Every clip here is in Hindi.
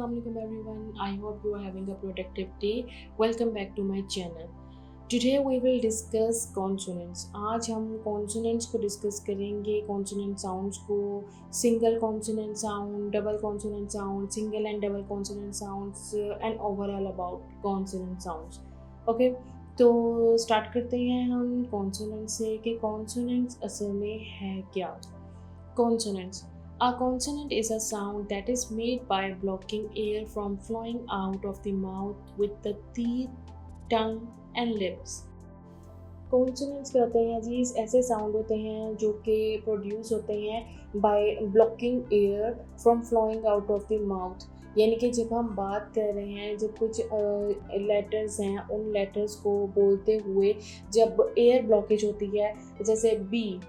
Assalamualaikum everyone. I hope you are having a productive day. Welcome back to my channel. Today we will discuss consonants. आज हम consonants को discuss करेंगे, consonant sounds को, single consonant sound, double consonant sound, single and double consonant sounds and overall about consonant sounds. Okay, तो start करते हैं हम consonants से कि consonants असल में है क्या. Consonants. A consonant is a sound that is made by blocking air from flowing out of the mouth with the teeth, tongue and lips. Consonants कहते हैं जी ऐसे साउंड होते हैं जो कि प्रोड्यूस होते हैं by blocking air from flowing out of the mouth. यानी कि जब हम बात कर रहे हैं, जब कुछ लेटर्स हैं, उन लेटर्स को बोलते हुए जब एयर ब्लॉकेज होती है, जैसे बी,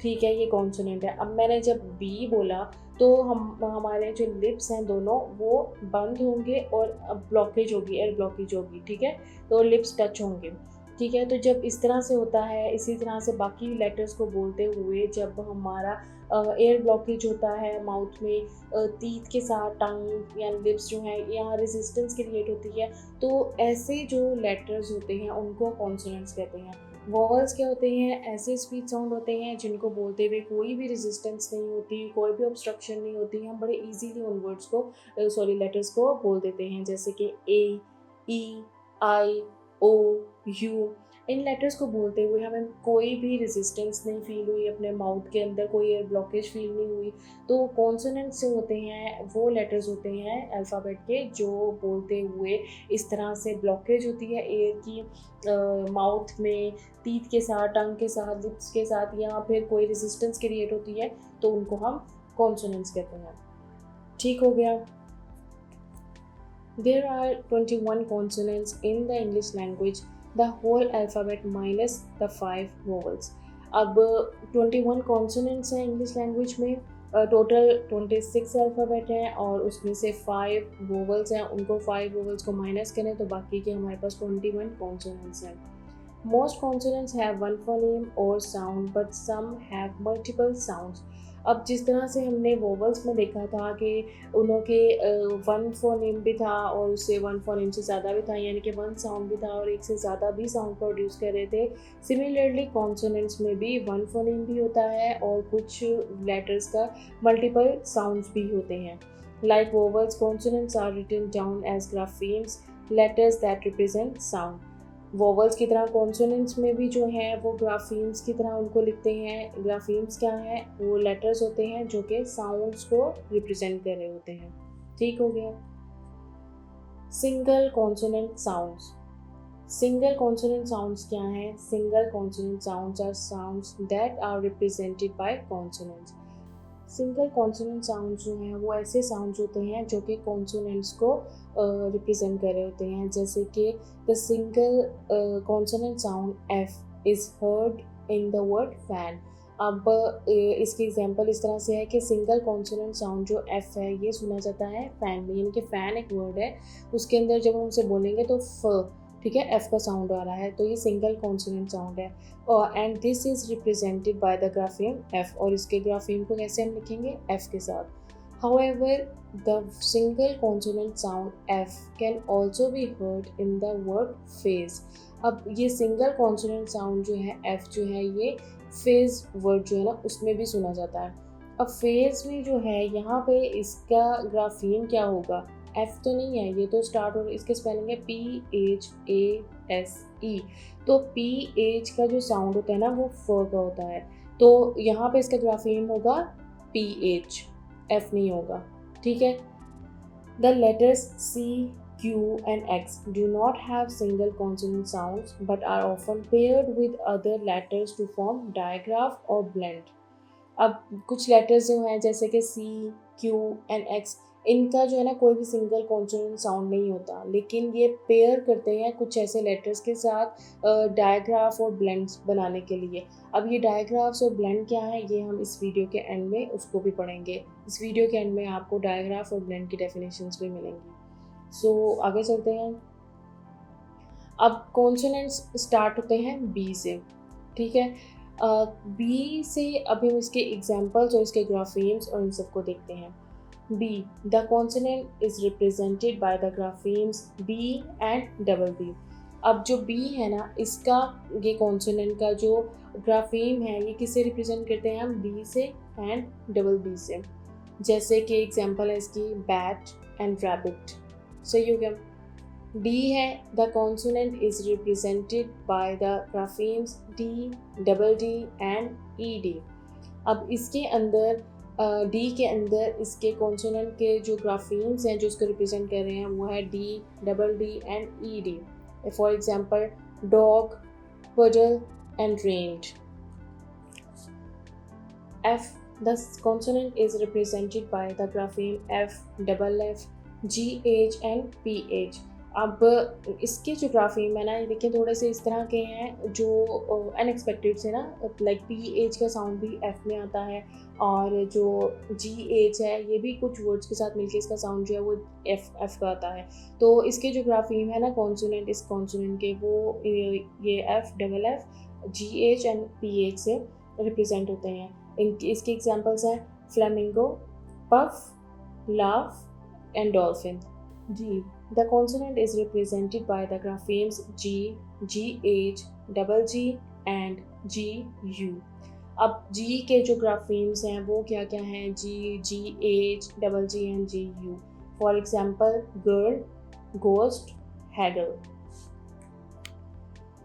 ठीक है, ये कॉन्सोनेंट है. अब मैंने जब बी बोला तो हमारे जो लिप्स हैं दोनों वो बंद होंगे और ब्लॉकेज होगी, एयर ब्लॉकेज होगी, ठीक है, तो लिप्स टच होंगे, ठीक है. तो जब इस तरह से होता है, इसी तरह से बाकी लेटर्स को बोलते हुए जब हमारा एयर ब्लॉकेज होता है माउथ में, टीथ के साथ टंग या लिप्स जो है यहाँ रेजिस्टेंस क्रिएट होती है, तो ऐसे जो लेटर्स होते हैं उनको कॉन्सोनेंट्स कहते हैं. वॉवल्स क्या होते हैं? ऐसे स्पीच साउंड होते हैं जिनको बोलते हुए कोई भी रेजिस्टेंस नहीं होती, कोई भी ऑब्स्ट्रक्शन नहीं होती. हम बड़े इजीली उन वर्ड्स को लेटर्स को बोल देते हैं, जैसे कि ए, ई, आई, ओ, यू. इन लेटर्स को बोलते हुए हमें कोई भी रेजिस्टेंस नहीं फील हुई, अपने माउथ के अंदर कोई एयर ब्लॉकेज फील नहीं हुई. तो कॉन्सोनेंट्स जो होते हैं वो लेटर्स होते हैं अल्फ़ाबेट के जो बोलते हुए इस तरह से ब्लॉकेज होती है एयर की माउथ में, टीथ के साथ, टंग के साथ, लिप्स के साथ, या फिर कोई रेजिस्टेंस क्रिएट होती है, तो उनको हम कॉन्सोनेंट्स कहते हैं. ठीक हो गया. There are 21 consonants in the English language, the whole alphabet minus the 5 vowels. अब 21 consonants हैं इंग्लिश लैंग्वेज में, टोटल 26 अल्फ़ाबेट हैं और उसमें से 5 वोवल्स हैं. उनको 5 वोवल्स को माइनस करें तो बाकी के हमारे पास 21 consonants हैं. Most consonants have one phoneme or sound, but some have multiple sounds. अब जिस तरह से हमने वोवल्स में देखा था कि उनों के वन फोनेम भी था और उससे वन फोनेम से ज़्यादा भी था, यानी कि वन साउंड भी था और एक से ज़्यादा भी साउंड प्रोड्यूस कर रहे थे. सिमिलरली कॉन्सोनेंट्स में भी वन फोनेम भी होता है और कुछ लेटर्स का मल्टीपल साउंड्स भी होते हैं. Like vowels, consonants are written down as graphemes, letters that represent sound. Vowels की तरह कॉन्सोनेंट्स में भी जो है वो ग्राफीम्स की तरह उनको लिखते हैं. ग्राफीम्स क्या है? वो लेटर्स होते हैं जो कि साउंड्स को रिप्रेजेंट कर रहे होते हैं. ठीक हो गया. Single consonant sounds. Single consonant sounds क्या हैं? Single consonant sounds are sounds that are represented by consonants. Single consonant sounds जो हैं वो ऐसे साउंड्स होते हैं जो कि कॉन्सोनेंट्स को रिप्रेजेंट कर रहे होते हैं. जैसे कि the single consonant sound F is heard in the word fan. अब इसकी एग्जांपल इस तरह से है कि सिंगल कॉन्सोनेंट साउंड जो एफ है ये सुना जाता है फ़ैन में, यानी कि फ़ैन एक वर्ड है, उसके अंदर जब हम उसे बोलेंगे तो फ, ठीक है, एफ़ का साउंड आ रहा है, तो ये सिंगल कॉन्सोनेंट साउंड है. और and this is represented by the grapheme F. और इसके ग्राफीम को कैसे हम लिखेंगे? एफ के साथ. However, the single consonant sound F can also be heard in the word phase. अब ये सिंगल कॉन्सोनेंट साउंड जो है F जो है ये फेज वर्ड जो है ना उसमें भी सुना जाता है. अब फेज में जो है यहाँ पे इसका ग्राफीम क्या होगा? F तो नहीं है, ये तो स्टार्ट हो, इसके स्पेलिंग है PHASE. तो PH का जो साउंड होता है ना वो फ का होता है, तो यहाँ पे इसका ग्राफीम होगा PH, F नहीं होगा. ठीक है. The letters C, Q and X do not have single consonant sounds but are often paired with other letters to form digraph or blend. अब कुछ लेटर्स जो हैं जैसे कि C, Q and X, इनका जो है ना कोई भी सिंगल कॉन्सोनेंट साउंड नहीं होता, लेकिन ये पेयर करते हैं कुछ ऐसे लेटर्स के साथ डायग्राफ और ब्लेंड्स बनाने के लिए. अब ये डायग्राफ्स और ब्लेंड क्या है ये हम इस वीडियो के एंड में उसको भी पढ़ेंगे. इस वीडियो के एंड में आपको डायग्राफ और ब्लेंड की डेफिनेशंस भी मिलेंगी. सो आगे चलते हैं. अब कॉन्सोनेंट्स स्टार्ट होते हैं बी से. ठीक है. बी से अभी हम इसके एग्जाम्पल्स और इसके ग्राफीम्स और इन सबको देखते हैं. B. The consonant is represented by the graphemes B and double B. अब जो B है ना, इसका ये कॉन्सोनेंट का जो ग्राफीम है ये किससे रिप्रेजेंट करते हैं हम? B से एंड डबल B से। जैसे कि एग्जांपल है इसकी बैट एंड रैबिट। सही हो गया। D है the consonant is represented by the graphemes D, double D and ED। अब इसके अंदर डी के अंदर इसके कॉन्सोनेंट के जो ग्राफीम्स हैं जो इसको रिप्रेजेंट कर रहे हैं वो है D, double D and E D. For example dog, puddle and rained. F, the consonant is represented by the grapheme F, double F, GH and PH। अब इसके जो ग्राफीम है ना, ये देखिए थोड़े से इस तरह के हैं जो अनएक्सपेक्टेड से ना, लाइक PH का साउंड भी F में आता है और जो GH है ये भी कुछ वर्ड्स के साथ मिलके इसका साउंड जो है वो F का आता है। तो इसके जो ग्राफीम है ना कॉन्सोनेंट, इस कॉन्सोनेंट के वो ये F, double F, GH and PH से रिप्रेजेंट होते हैं। इसके एग्जांपल्स हैं flamingo, puff, laugh and dolphin. G, the consonant is represented by the graphemes G, GH, double G and GU। अब G के जो ग्राफीम्स हैं वो क्या क्या हैं? G, GH, double G and GU। For example girl, ghost, Hegel.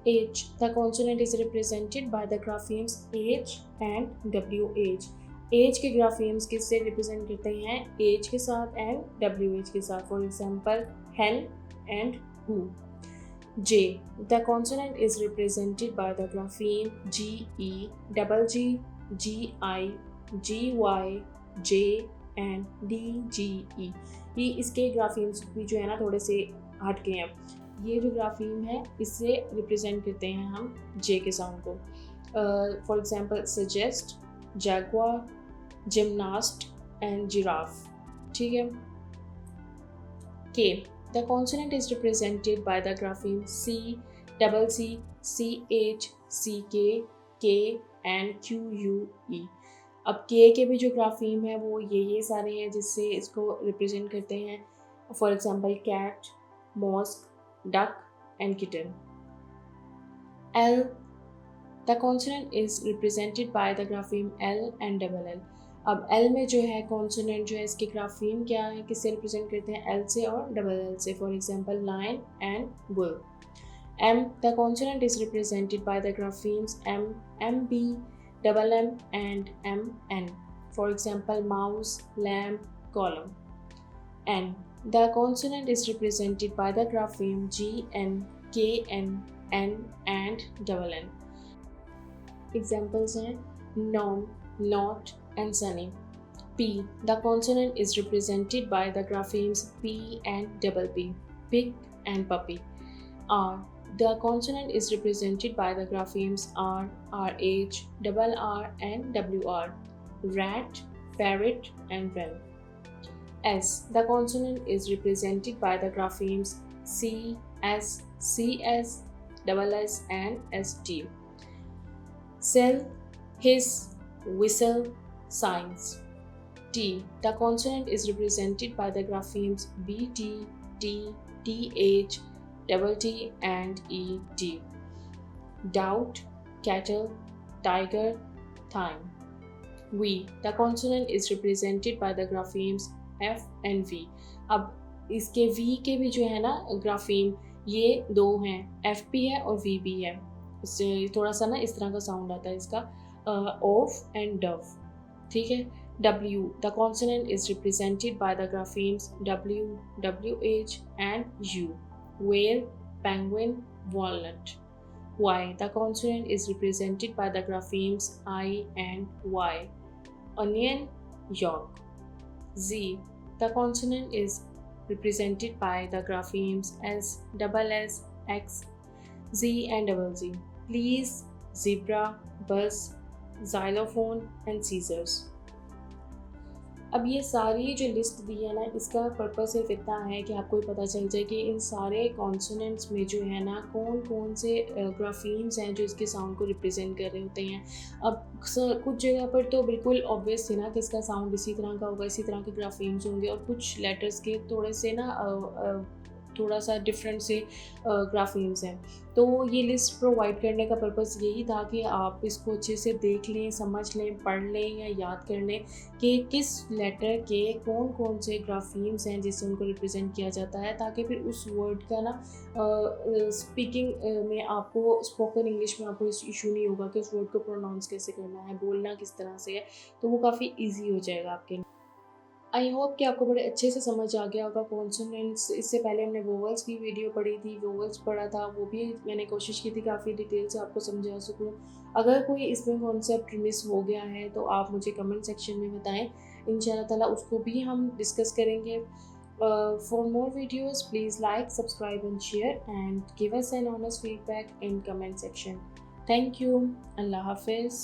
H, the consonant is represented by the graphemes H and WH। H के ग्राफीम्स किससे रिप्रेजेंट करते हैं? H के साथ एंड WH के साथ। For example hen and who। J, the consonant is represented by the grapheme GE, double G, GI, GY, J and DGE। ये इसके ग्राफीम्स भी जो है ना थोड़े से हटके हैं। ये जो ग्राफीम है इससे रिप्रेजेंट करते हैं हम J के साउंड को। For example suggest, Jaguar, gymnast and giraffe. ठीक है। K, the consonant is represented by the grapheme C, double C, CH, CK, K and QUE। अब K के भी जो ग्राफीम है वो ये सारे हैं जिससे इसको रिप्रेजेंट करते हैं। For example cat, mosque, duck and kitten। L, the consonant is represented by the grapheme L and double L। अब L में जो है कॉन्सोनेंट जो है इसके ग्राफीम क्या है, किससे रिप्रेजेंट करते हैं? L से और डबल L से। For example lion and bull. M, the consonant is represented by the graphemes M, MB, double M and MN। For example mouse, lamb, column। N, the consonant is represented by the grapheme GN, KN, N and double N। Examples हैं nom, not and sunny। P, the consonant is represented by the graphemes P and double P, pig and puppy। R, the consonant is represented by the graphemes R, RH, double R and WR, rat, parrot and wren। S, the consonant is represented by the graphemes C, S, CS, double S and ST। Sell, hiss, whistle, signs। T, the consonant is represented by the graphemes BT, T, TH, double T and ET। Doubt, cattle, tiger, thyme। V, the consonant is represented by the graphemes F and V। अब इसके V के भी जो है ना ग्राफीम ये दो हैं, FP है और VB है। इससे थोड़ा सा ना इस तरह का साउंड आता है इसका, ऑफ एंड डव। ठीक है। W, the consonant is represented by the graphemes W, WH and U, whale, penguin, walnut। Y, the consonant is represented by the graphemes I and Y, onion, yolk। Z, the consonant is represented by the graphemes S, double S, X, Z and double Z, please, zebra, bus, xylophone and scissors। अब ये सारी जो लिस्ट दी है ना, इसका पर्पस सिर्फ इतना है कि आपको पता चल जाए कि इन सारे कॉन्सोनेंट्स में जो है ना कौन कौन से ग्राफीम्स हैं जो इसके साउंड को रिप्रेजेंट कर रहे होते हैं। अब कुछ जगह पर तो बिल्कुल ऑब्वियस थी ना कि इसका साउंड इसी तरह का होगा, इसी तरह के ग्राफीम्स होंगे, और कुछ लेटर्स के थोड़े से ना थोड़ा सा डिफरेंट से ग्राफीम्स हैं। तो ये लिस्ट प्रोवाइड करने का पर्पस यही था कि आप इसको अच्छे से देख लें, समझ लें, पढ़ लें या याद कर लें कि किस लेटर के कौन कौन से ग्राफीम्स हैं जिससे उनको रिप्रेजेंट किया जाता है, ताकि फिर उस वर्ड का ना स्पीकिंग में आपको, स्पोकन इंग्लिश में आपको इस इशू नहीं होगा कि उस वर्ड को प्रोनाउंस कैसे करना है, बोलना किस तरह से है। तो वो काफ़ी ईजी हो जाएगा आपके लिए। आई होप कि आपको बड़े अच्छे से समझ आ गया होगा कॉन्सोनेंट्स। इससे पहले हमने वोवल्स की वीडियो पढ़ी थी, वोवल्स पढ़ा था, वो भी मैंने कोशिश की थी काफ़ी डिटेल से आपको समझा सकूँ। अगर कोई इसमें कॉन्सेप्ट मिस हो गया है तो आप मुझे कमेंट सेक्शन में बताएं, इंशाल्लाह ताला उसको भी हम डिस्कस करेंगे। For more videos please like, subscribe and share and give us an honest feedback in comment section. Thank you. Allah हाफिज़।